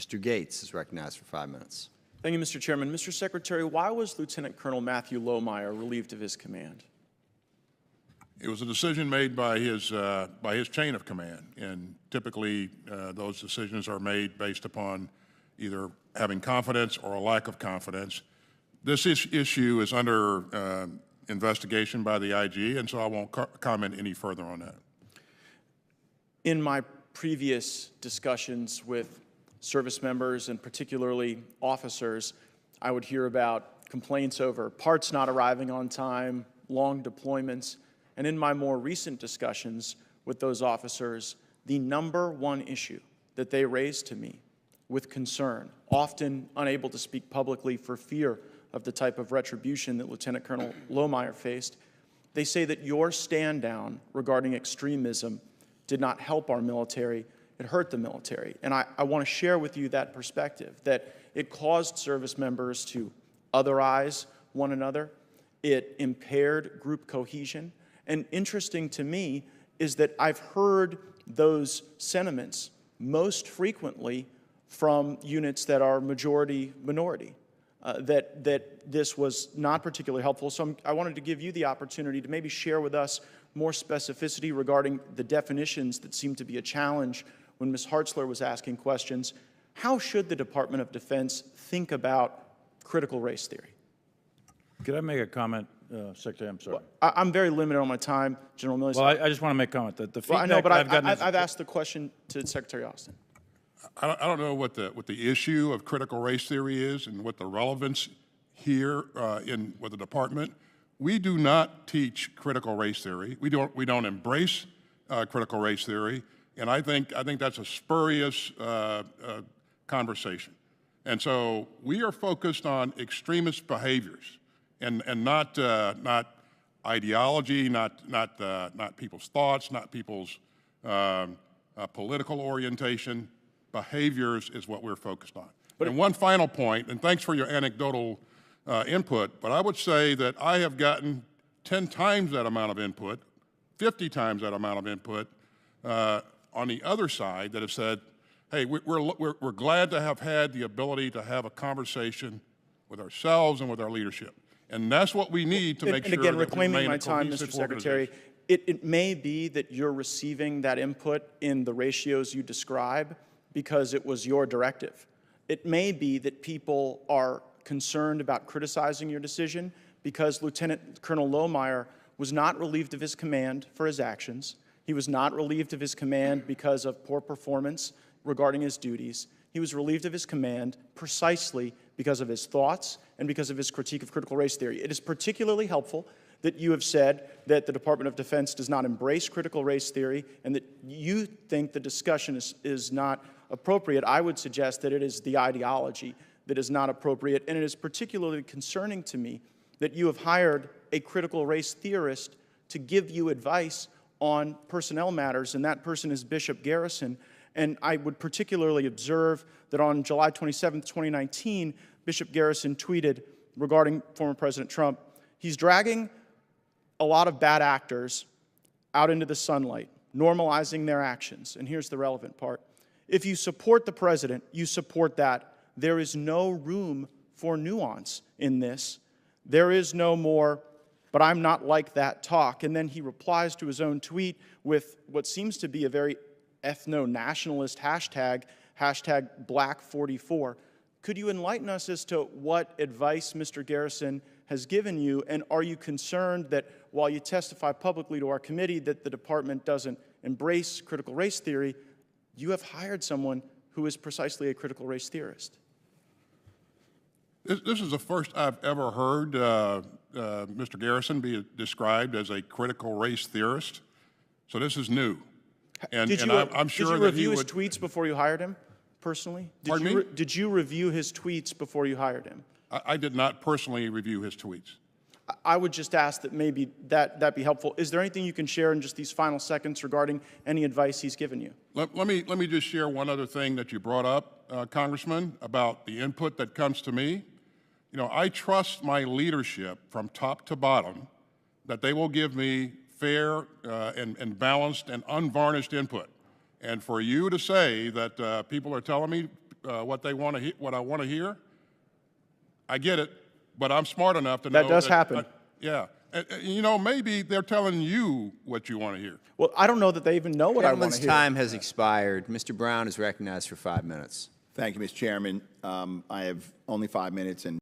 Mr. Gaetz is recognized for 5 minutes. Thank you, Mr. Chairman. Mr. Secretary, why was Lieutenant Colonel Matthew Lohmeyer relieved of his command? It was a decision made by his chain of command, and typically those decisions are made based upon either having confidence or a lack of confidence. This issue is under investigation by the IG, and so I won't comment any further on that. In my previous discussions with service members and particularly officers, I would hear about complaints over parts not arriving on time, long deployments, and in my more recent discussions with those officers, the #1 issue that they raised to me with concern, often unable to speak publicly for fear of the type of retribution that Lieutenant Colonel Lohmeyer faced, they say that your stand down regarding extremism did not help our military, it hurt the military. And I want to share with you that perspective, that it caused service members to otherize one another, it impaired group cohesion, and interesting to me is that I've heard those sentiments most frequently from units that are majority-minority, that this was not particularly helpful. So I wanted to give you the opportunity to maybe share with us more specificity regarding the definitions that seem to be a challenge when Ms. Hartzler was asking questions. How should the Department of Defense think about critical race theory? Could I make a comment, Secretary? I'm sorry. Well, I'm very limited on my time, General Milley. Well, I just want to make a comment. The feedback I know, but I've gotten I've asked the question to Secretary Austin. I don't know what the issue of critical race theory is and what the relevance here with the department. We do not teach critical race theory. We don't embrace critical race theory, and I think that's a spurious conversation. And so we are focused on extremist behaviors, and not ideology, not people's thoughts, not people's political orientation. Behaviors is what we're focused on. And one final point, and thanks for your anecdotal input, but I would say that I have gotten 10 times that amount of input, 50 times that amount of input on the other side that have said, hey, we're glad to have had the ability to have a conversation with ourselves and with our leadership. And that's what we need to make sure that we remain a cohesive organization. And again, reclaiming my time, Mr. Secretary, it may be that you're receiving that input in the ratios you describe because it was your directive. It may be that people are concerned about criticizing your decision because Lieutenant Colonel Lohmeyer was not relieved of his command for his actions. He was not relieved of his command because of poor performance regarding his duties. He was relieved of his command precisely because of his thoughts and because of his critique of critical race theory. It is particularly helpful that you have said that the Department of Defense does not embrace critical race theory and that you think the discussion is not appropriate. I would suggest that it is the ideology that is not appropriate, and it is particularly concerning to me that you have hired a critical race theorist to give you advice on personnel matters, and that person is Bishop Garrison. And I would particularly observe that on July 27, 2019, Bishop Garrison tweeted regarding former President Trump, he's dragging a lot of bad actors out into the sunlight, normalizing their actions. And here's the relevant part. If you support the president, you support that. There is no room for nuance in this. There is no more, but I'm not like that talk. And then he replies to his own tweet with what seems to be a very ethno-nationalist hashtag, hashtag Black44. Could you enlighten us as to what advice Mr. Garrison has given you, and are you concerned that while you testify publicly to our committee that the department doesn't embrace critical race theory, you have hired someone who is precisely a critical race theorist? This is the first I've ever heard Mr. Garrison be described as a critical race theorist, so this is new. And I'm sure that he would... Did you review his tweets before you hired him, personally? Pardon me? Did you review his tweets before you hired him? I did not personally review his tweets. I would just ask that maybe that be helpful. Is there anything you can share in just these final seconds regarding any advice he's given you? Let me just share one other thing that you brought up, Congressman, about the input that comes to me. You know, I trust my leadership from top to bottom that they will give me fair and balanced and unvarnished input. And for you to say that people are telling me what they want to what I want to hear. I get it, but I'm smart enough to know That does happen. Yeah. You know, maybe they're telling you what you want to hear. Well, I don't know that they even know what I want Gentleman's to hear. time has expired. Mr. Brown is recognized for 5 minutes. Thank you, Mr. Chairman. I have only 5 minutes, and